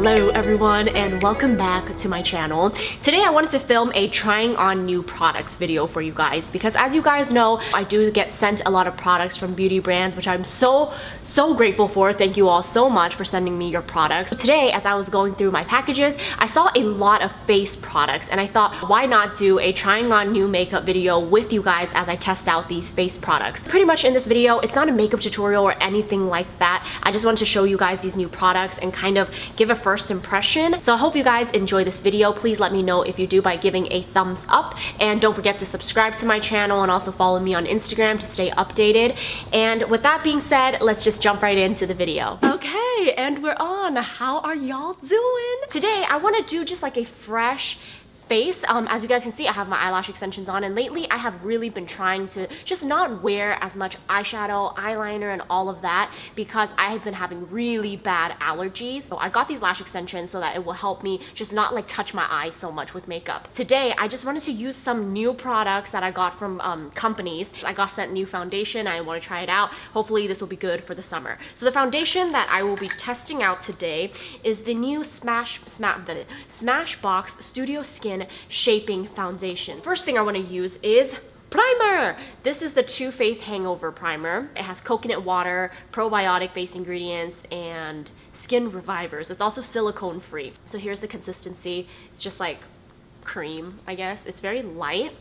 Hello everyone and welcome back to my channel. Today I wanted to film a trying on new products video for you guys because as you guys know, I do get sent a lot of products from beauty brands, which I'm so grateful for. Thank you all so much for sending me your products. So today, as I was going through my packages, I saw a lot of face products and I thought, why not do a trying on new makeup video with you guys as I test out these face products. Pretty much in this video, it's not a makeup tutorial or anything like that. I just wanted to show you guys these new products and kind of give a first impression. So I hope you guys enjoy this video. Please let me know if you do by giving a thumbs up, and don't forget to subscribe to my channel and also follow me on Instagram to stay updated. And with that being said, let's just jump right into the video. Okay, and we're on. How are y'all doing? Today I want to do just like a fresh face. As you guys can see, I have my eyelash extensions on, and lately I have really been trying to just not wear as much eyeshadow, eyeliner, and all of that because I have been having really bad allergies. So I got these lash extensions so that it will help me just not like touch my eyes so much with makeup. Today, I just wanted to use some new products that I got from companies. I got sent new foundation. I want to try it out. Hopefully this will be good for the summer. So the foundation that I will be testing out today is the new Smashbox Studio Skin Shaping Foundation. First thing I want to use is primer. This is the Too Faced Hangover primer. It has coconut water, probiotic based ingredients, and skin revivers. It's also silicone free. So here's the consistency. It's just like cream, I guess. It's very light,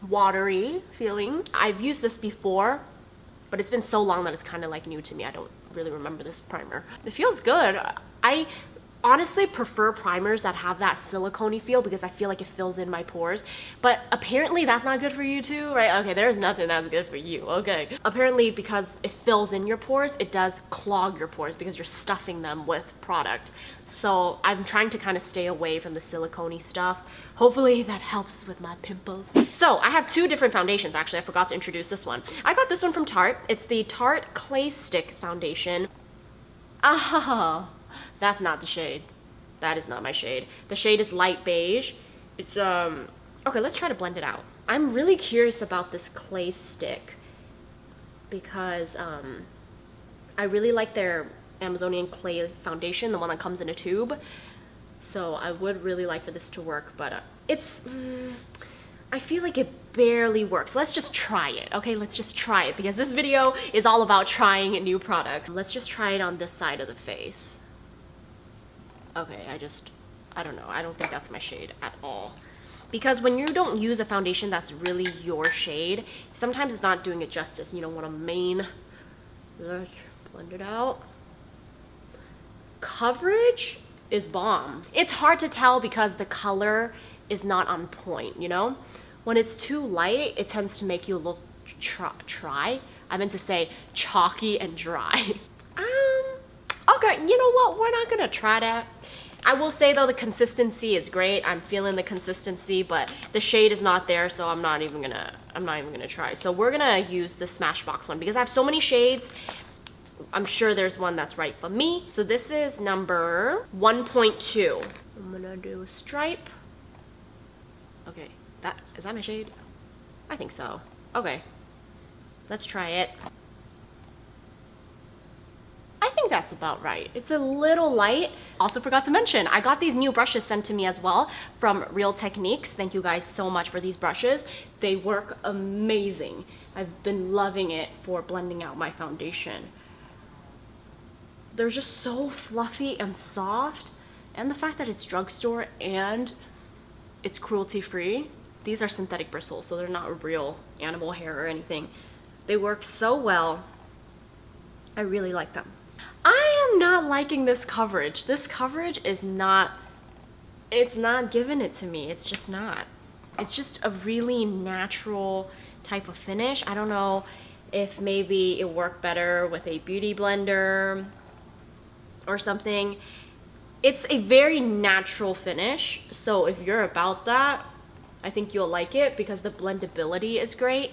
watery feeling. I've used this before, but it's been so long that it's kind of like new to me. I don't really remember this primer. It feels good. I honestly prefer primers that have that silicone-y feel because I feel like it fills in my pores, but apparently that's not good for you too, right? Okay, there's nothing that's good for you, okay. Apparently because it fills in your pores, it does clog your pores because you're stuffing them with product. So I'm trying to kind of stay away from the silicone-y stuff. Hopefully that helps with my pimples. So I have two different foundations actually. I forgot to introduce this one. I got this one from Tarte. It's the Tarte Clay Stick Foundation. Ah, that's not the shade. That is not my shade. The shade is light beige. It's okay, let's try to blend it out. I'm really curious about this clay stick because I really like their Amazonian clay foundation, the one that comes in a tube. So I would really like for this to work, but I feel like it barely works. Let's just try it, okay? Let's just try it because this video is all about trying new products. Let's just try it on this side of the face. Okay, I don't know. I don't think that's my shade at all. Because when you don't use a foundation that's really your shade, sometimes it's not doing it justice. You don't want to let's blend it out. Coverage is bomb. It's hard to tell because the color is not on point, you know? When it's too light, it tends to make you look dry. I meant to say chalky and dry. Okay, you know what? We're not gonna try that. I will say though, the consistency is great. I'm feeling the consistency, but the shade is not there, so I'm not even gonna try. So we're gonna use the Smashbox one because I have so many shades. I'm sure there's one that's right for me. So this is number 1.2. I'm gonna do a stripe. Okay, is that my shade? I think so. Okay, let's try it. I think that's about right. It's a little light. Also forgot to mention, I got these new brushes sent to me as well from Real Techniques. Thank you guys so much for these brushes. They work amazing. I've been loving it for blending out my foundation. They're just so fluffy and soft, and the fact that it's drugstore and it's cruelty-free. These are synthetic bristles, so they're not real animal hair or anything. They work so well. I really like them. I am not liking this coverage. This coverage is not, it's not giving it to me. It's just not. It's just a really natural type of finish. I don't know if maybe it worked better with a beauty blender or something. It's a very natural finish. So if you're about that, I think you'll like it because the blendability is great.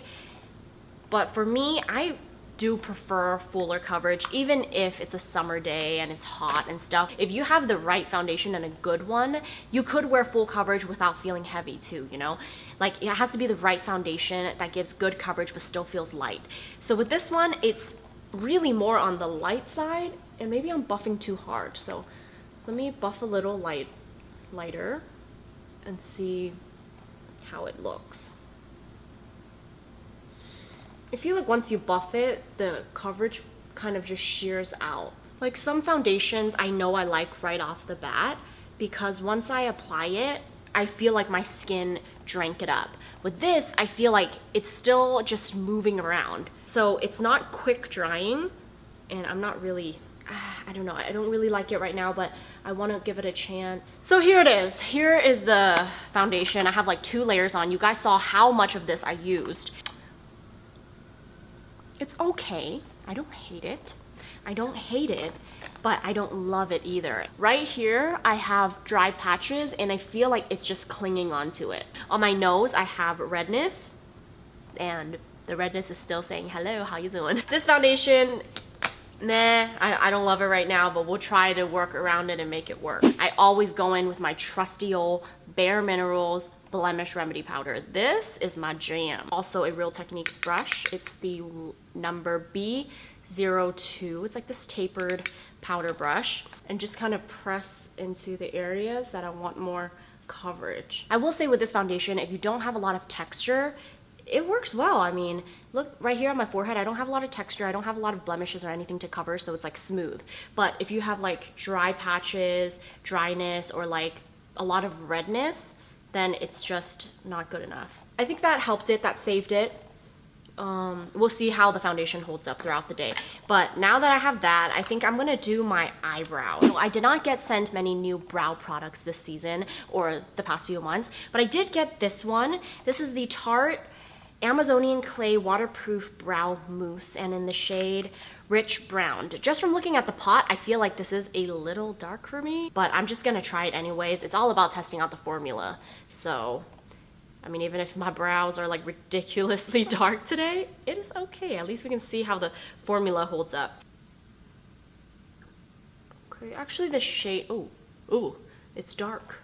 But for me, I do prefer fuller coverage, even if it's a summer day and it's hot and stuff. If you have the right foundation and a good one, you could wear full coverage without feeling heavy too, you know? Like, it has to be the right foundation that gives good coverage but still feels light. So with this one, it's really more on the light side, and maybe I'm buffing too hard, so Let me buff a little lighter and see how it looks. I feel like once you buff it, the coverage kind of just shears out. Like some foundations I know I like right off the bat because once I apply it, I feel like my skin drank it up. With this, I feel like it's still just moving around. So it's not quick drying, and I'm not really, I don't know, I don't really like it right now, but I want to give it a chance. So here it is. Here is the foundation. I have like 2 layers on. You guys saw how much of this I used. It's okay. I don't hate it. I don't hate it, but I don't love it either. Right here, I have dry patches and I feel like it's just clinging onto it. On my nose, I have redness and the redness is still saying, hello, how you doing? This foundation, nah, I don't love it right now, but we'll try to work around it and make it work. I always go in with my trusty old Bare Minerals Blemish Remedy Powder. This is my jam. Also a Real Techniques brush. It's the number B02. It's like this tapered powder brush, and just kind of press into the areas that I want more coverage. I will say with this foundation, if you don't have a lot of texture, it works well. I mean, look right here on my forehead, I don't have a lot of texture, I don't have a lot of blemishes or anything to cover, so it's like smooth. But if you have like dry patches, dryness, or like a lot of redness, then it's just not good enough. I think that helped it, that saved it. We'll see how the foundation holds up throughout the day. But now that I have that, I think I'm gonna do my eyebrows. So I did not get sent many new brow products this season or the past few months, but I did get this one. This is the Tarte Amazonian Clay Waterproof Brow Mousse, and in the shade Rich Brown. Just from looking at the pot, I feel like this is a little dark for me, but I'm just gonna try it anyways. It's all about testing out the formula. So, I mean, even if my brows are like ridiculously dark today, it is okay. At least we can see how the formula holds up. Okay, actually the shade, ooh, it's dark.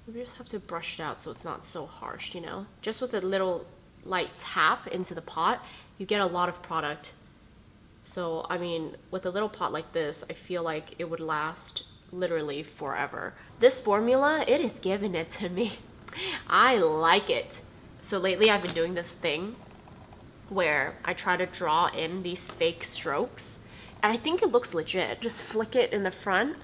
We just have to brush it out so it's not so harsh, you know? Just with a little light tap into the pot, you get a lot of product. So, I mean, with a little pot like this, I feel like it would last literally forever. This formula, it is giving it to me. I like it. So lately I've been doing this thing where I try to draw in these fake strokes, and I think it looks legit. Just flick it in the front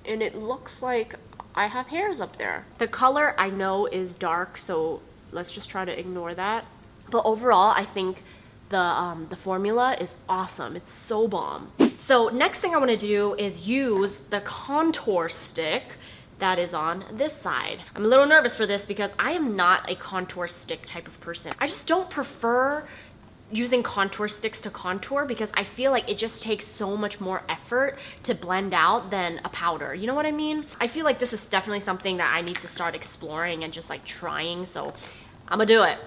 and it looks like I have hairs up there. The color I know is dark, so let's just try to ignore that. But overall, I think the formula is awesome. It's so bomb. So next thing I want to do is use the contour stick that is on this side. I'm a little nervous for this because I am not a contour stick type of person. I just don't prefer using contour sticks to contour because I feel like it just takes so much more effort to blend out than a powder. You know what I mean? I feel like this is definitely something that I need to start exploring and just like trying, so I'm gonna do it.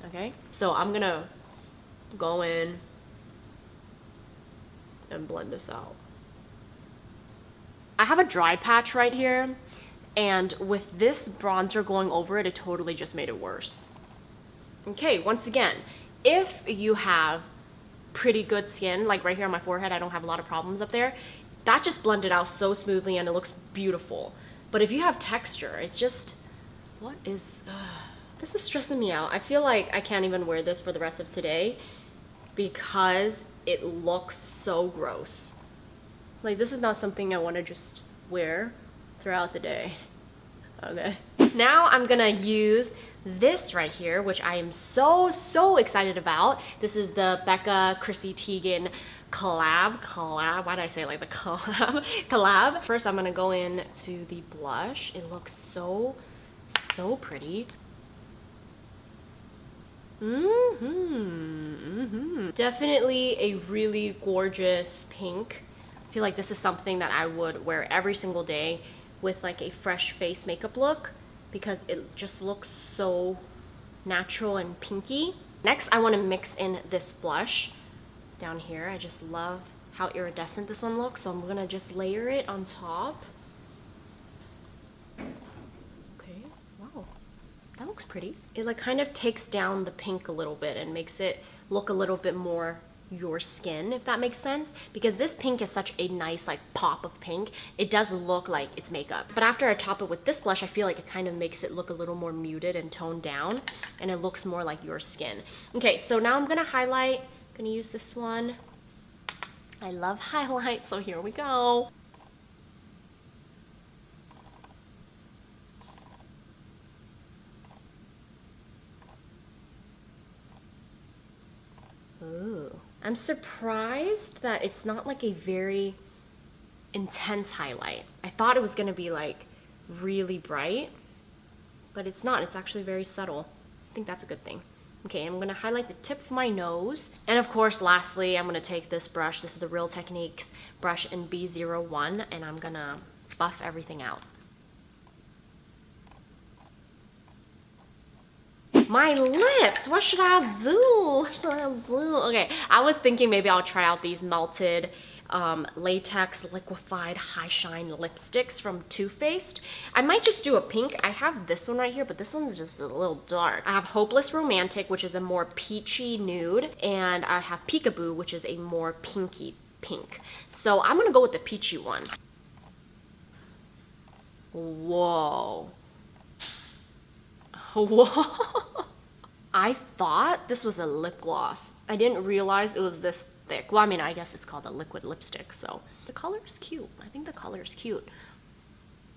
Okay, so I'm gonna go in and blend this out. I have a dry patch right here, and with this bronzer going over it, it totally just made it worse. Okay, once again, if you have pretty good skin, like right here on my forehead, I don't have a lot of problems up there, that just blended out so smoothly and it looks beautiful. But if you have texture, it's just, what is, this is stressing me out. I feel like I can't even wear this for the rest of today because it looks so gross. Like, this is not something I want to just wear throughout the day. Okay. Now I'm gonna use this right here, which I am so excited about. This is the Becca Chrissy Teigen collab. Why did I say it like the collab? First, I'm gonna go in to the blush. It looks so pretty. Definitely a really gorgeous pink. I feel like this is something that I would wear every single day with like a fresh face makeup look because it just looks so natural and pinky. Next, I want to mix in this blush down here. I just love how iridescent this one looks, so I'm gonna just layer it on top. Okay, wow, that looks pretty. It like kind of takes down the pink a little bit and makes it look a little bit more your skin, if that makes sense, because this pink is such a nice like pop of pink. It does look like it's makeup, but after I top it with this blush, I feel like it kind of makes it look a little more muted and toned down, and it looks more like your skin. Okay, so now I'm gonna highlight. I'm gonna use this one. I love highlight, so here we go. Ooh. I'm surprised that it's not like a very intense highlight. I thought it was gonna be like really bright, but it's not. It's actually very subtle. I think that's a good thing. Okay, I'm gonna highlight the tip of my nose. And of course, lastly, I'm gonna take this brush. This is the Real Techniques brush in B01, and I'm gonna buff everything out. My lips, what should I do? What should I do? Okay, I was thinking maybe I'll try out these melted latex liquefied high shine lipsticks from Too Faced. I might just do a pink. I have this one right here, but this one's just a little dark. I have Hopeless Romantic, which is a more peachy nude, and I have Peekaboo, which is a more pinky pink. So I'm gonna go with the peachy one. Whoa. Whoa. I thought this was a lip gloss. I didn't realize it was this thick. Well, I mean, I guess it's called a liquid lipstick, so. The color is cute. I think the color is cute.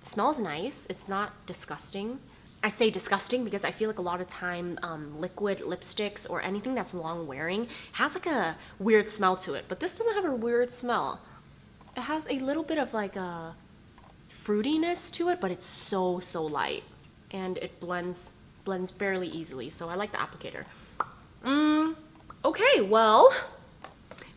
It smells nice. It's not disgusting. I say disgusting because I feel like a lot of time liquid lipsticks or anything that's long wearing has like a weird smell to it, but this doesn't have a weird smell. It has a little bit of like a fruitiness to it, but it's so light, and it blends fairly easily, so I like the applicator. Okay, well,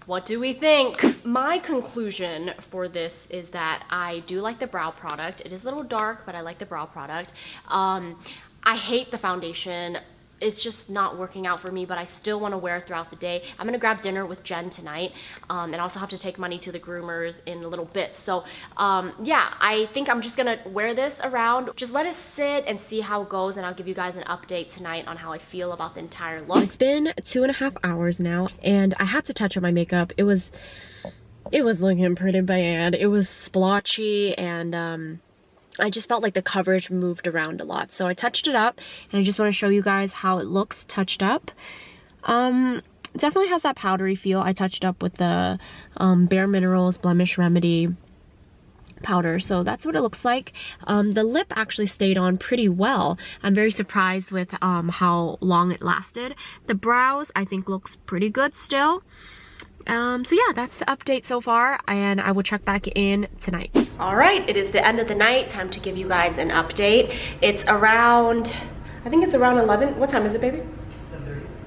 what do we think? My conclusion for this is that I do like the brow product. It is a little dark, but I like the brow product. I hate the foundation. It's just not working out for me, but I still want to wear it throughout the day. I'm gonna grab dinner with Jen tonight, and also have to take money to the groomers in a little bit. So yeah, I think I'm just gonna wear this around. Just let it sit and see how it goes, and I'll give you guys an update tonight on how I feel about the entire look. It's been 2.5 hours now, and I had to touch up my makeup. It was looking pretty bad. It was splotchy, and I just felt like the coverage moved around a lot. So I touched it up, and I just want to show you guys how it looks touched up. It definitely has that powdery feel. I touched up with the Bare Minerals Blemish Remedy powder, so that's what it looks like. The lip actually stayed on pretty well. I'm very surprised with how long it lasted. The brows I think looks pretty good still. So yeah, that's the update so far, and I will check back in tonight. All right, it is the end of the night. Time to give you guys an update. It's around, I think it's around 11. What time is it, baby?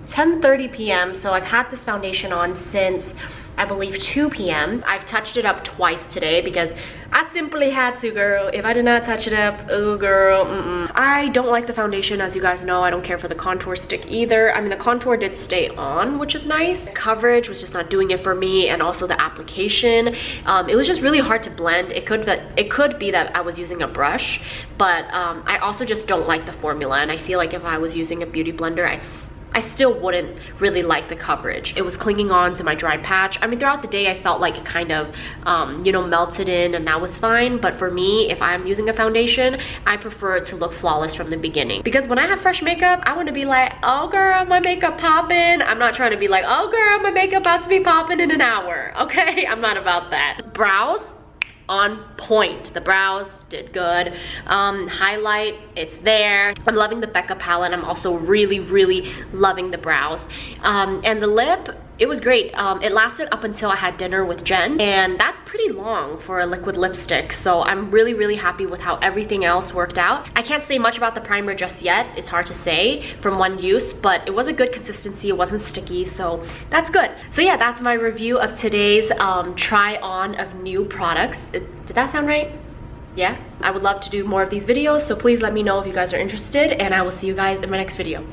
10:30 p.m. So I've had this foundation on since I believe 2 p.m. I've touched it up twice today because I simply had to, girl. If I did not touch it up, oh girl, I don't like the foundation, as you guys know. I don't care for the contour stick either. I mean, the contour did stay on, which is nice. The coverage was just not doing it for me, and also the application. It was just really hard to blend. It could be that I was using a brush, but I also just don't like the formula, and I feel like if I was using a beauty blender, I still wouldn't really like the coverage. It was clinging on to my dry patch. I mean, throughout the day, I felt like it kind of, you know, melted in, and that was fine. But for me, if I'm using a foundation, I prefer it to look flawless from the beginning. Because when I have fresh makeup, I want to be like, oh girl, my makeup popping. I'm not trying to be like, oh girl, my makeup about to be popping in an hour. Okay, I'm not about that. Brows, on point. The brows did good. Highlight, it's there. I'm loving the Becca palette. I'm also really loving the brows. And the lip, it was great. It lasted up until I had dinner with Jen, and that's pretty long for a liquid lipstick. So I'm really happy with how everything else worked out. I can't say much about the primer just yet. It's hard to say from one use, but it was a good consistency. It wasn't sticky, so that's good. So yeah, that's my review of today's try on of new products. Did that sound right? Yeah, I would love to do more of these videos, so please let me know if you guys are interested, and I will see you guys in my next video.